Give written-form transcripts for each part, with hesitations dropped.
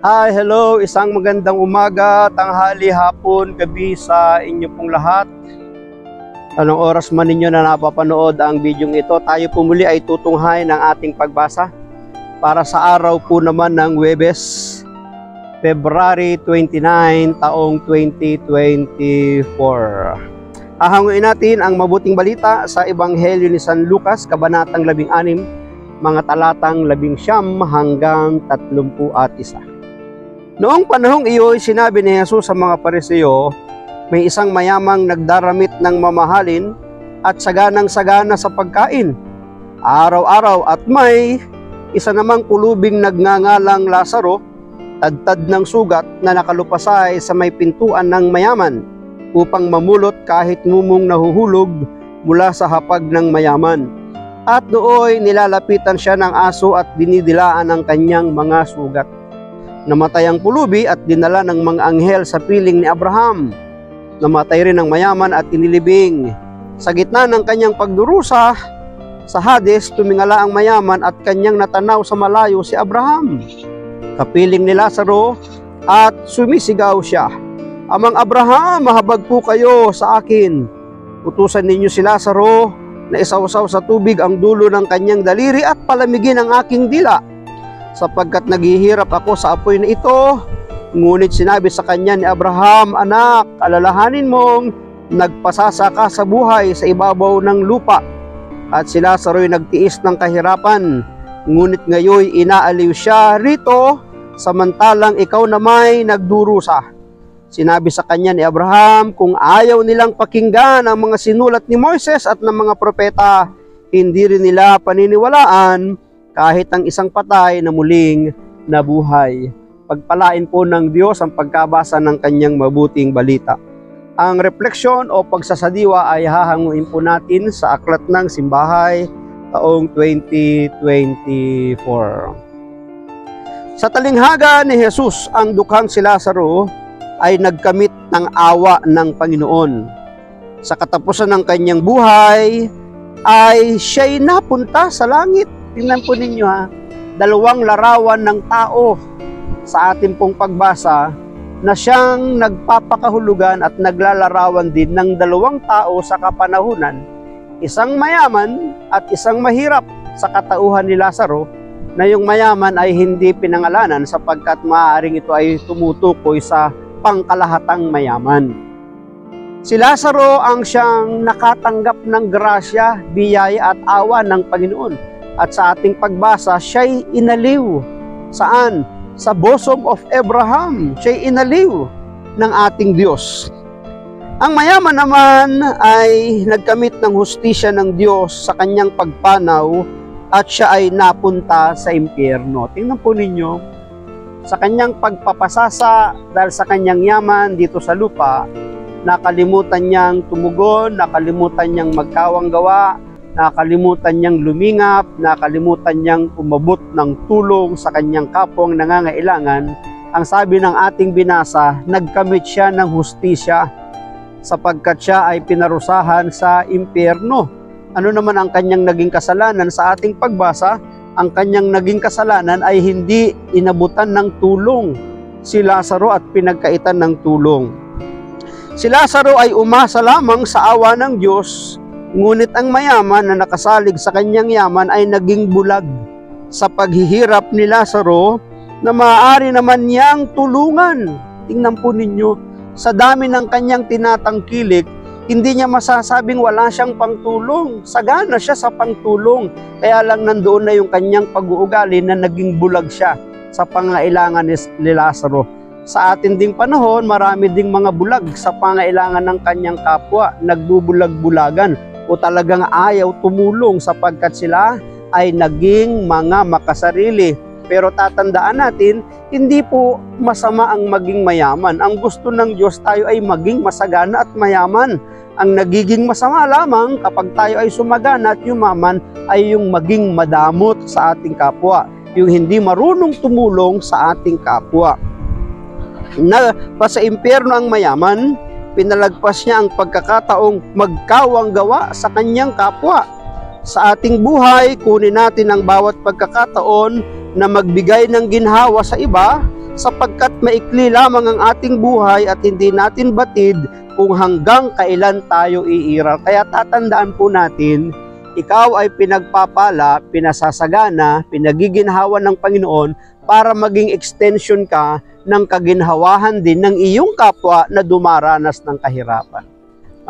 Hi, hello! Isang magandang umaga, tanghali, hapon, gabi sa inyo pong lahat. Anong oras man ninyo na napapanood ang bidyong ito, tayo po muli ay tutunghay ng ating pagbasa para sa araw po naman ng Huwebes, February 29, taong 2024. Hahanguin natin ang mabuting balita sa Ebanghelyo ni San Lucas, Kabanatang 16, mga talatang 19 hanggang 31. Noong panahong iyo'y sinabi ni Jesus sa mga Pariseo, may isang mayamang nagdaramit ng mamahalin at saganang-sagana sa pagkain. Araw-araw at may isa namang kulubing nagngangalang Lazaro, tadtad ng sugat na nakalupasay sa may pintuan ng mayaman upang mamulot kahit ngumong nahuhulog mula sa hapag ng mayaman. At nooy nilalapitan siya ng aso at dinidilaan ang kanyang mga sugat. Namatay ang pulubi at dinala ng mga anghel sa piling ni Abraham. Namatay rin ang mayaman at inilibing. Sa gitna ng kanyang pagdurusa sa Hades, tumingala ang mayaman at kanyang natanaw sa malayo si Abraham. Kapiling ni Lazaro at sumisigaw siya, "Amang Abraham, mahabag po kayo sa akin. Utusan ninyo si Lazaro na isawsaw sa tubig ang dulo ng kanyang daliri at palamigin ang aking dila, sapagkat naghihirap ako sa apoy na ito." Ngunit sinabi sa kanya ni Abraham, "Anak, alalahanin mong nagpasasa ka sa buhay sa ibabaw ng lupa, at si Lazaro'y nagtiis ng kahirapan, ngunit ngayon inaaliw siya rito, samantalang ikaw na may nagdurusa." Sinabi sa kanya ni Abraham, kung ayaw nilang pakinggan ang mga sinulat ni Moises at ng mga propeta, hindi rin nila paniniwalaan kahit ang isang patay na muling nabuhay. Pagpalain po ng Diyos ang pagkabasa ng kanyang mabuting balita. Ang refleksyon o pagsasadiwa ay hahanguin po natin sa Aklat ng Simbahay taong 2024. Sa talinghaga ni Jesus, ang dukhang si Lazaro ay nagkamit ng awa ng Panginoon. Sa katapusan ng kanyang buhay ay siya'y napunta sa langit. Tingnan po ninyo ha, dalawang larawan ng tao sa ating pong pagbasa na siyang nagpapakahulugan at naglalarawan din ng dalawang tao sa kapanahunan, isang mayaman at isang mahirap. Sa katauhan ni Lazaro, na yung mayaman ay hindi pinangalanan sapagkat maaaring ito ay tumutukoy sa pangkalahatang mayaman. Si Lazaro ang siyang nakatanggap ng grasya, biyaya at awa ng Panginoon. At sa ating pagbasa, siya'y inaliw. Saan? Sa bosom of Abraham. Siya'y inaliw ng ating Diyos. Ang mayaman naman ay nagkamit ng hustisya ng Diyos sa kanyang pagpanaw at siya ay napunta sa impyerno. Tingnan po ninyo, sa kanyang pagpapasasa dahil sa kanyang yaman dito sa lupa, nakalimutan niyang tumugon, nakalimutan niyang magkawang gawa, nakalimutan niyang lumingap, nakalimutan niyang umabot ng tulong sa kanyang kapwang nangangailangan. Ang sabi ng ating binasa, nagkamit siya ng hustisya sapagkat siya ay pinarusahan sa impyerno. Ano naman ang kanyang naging kasalanan sa ating pagbasa? Ang kanyang naging kasalanan ay hindi inabutan ng tulong si Lazaro at pinagkaitan ng tulong. Si Lazaro ay umasa lamang sa awa ng Diyos, ngunit ang mayaman na nakasalig sa kanyang yaman ay naging bulag sa paghihirap ni Lazaro na maaari naman niyang tulungan. Tingnan po ninyo, sa dami ng kanyang tinatangkilik, hindi niya masasabing wala siyang pangtulong. Sagana siya sa pangtulong. Kaya lang nandoon na yung kanyang pag-uugali na naging bulag siya sa pangailangan ni Lazaro. Sa atin ding panahon, marami ding mga bulag sa pangailangan ng kanyang kapwa. Nagbubulag-bulagan o talagang ayaw tumulong sapagkat sila ay naging mga makasarili. Pero tatandaan natin, hindi po masama ang maging mayaman. Ang gusto ng Diyos tayo ay maging masagana at mayaman. Ang nagiging masama lamang kapag tayo ay sumagana at yumaman ay yung maging madamot sa ating kapwa. Yung hindi marunong tumulong sa ating kapwa. Pa sa impyerno ang mayaman, pinalagpas niya ang pagkakataong magkawang gawa sa kanyang kapwa. Sa ating buhay, kunin natin ang bawat pagkakataon na magbigay ng ginhawa sa iba sapagkat maikli lamang ang ating buhay at hindi natin batid kung hanggang kailan tayo iiral. Kaya tatandaan po natin, ikaw ay pinagpapala, pinasasagana, pinagiginhawa ng Panginoon para maging extension ka ng kaginhawahan din ng iyong kapwa na dumaranas ng kahirapan.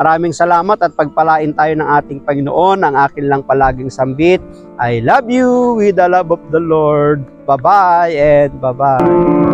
Maraming salamat at pagpalain tayo ng ating Panginoon. Ang akin lang palaging sambit, I love you with the love of the Lord. Bye-bye and bye-bye.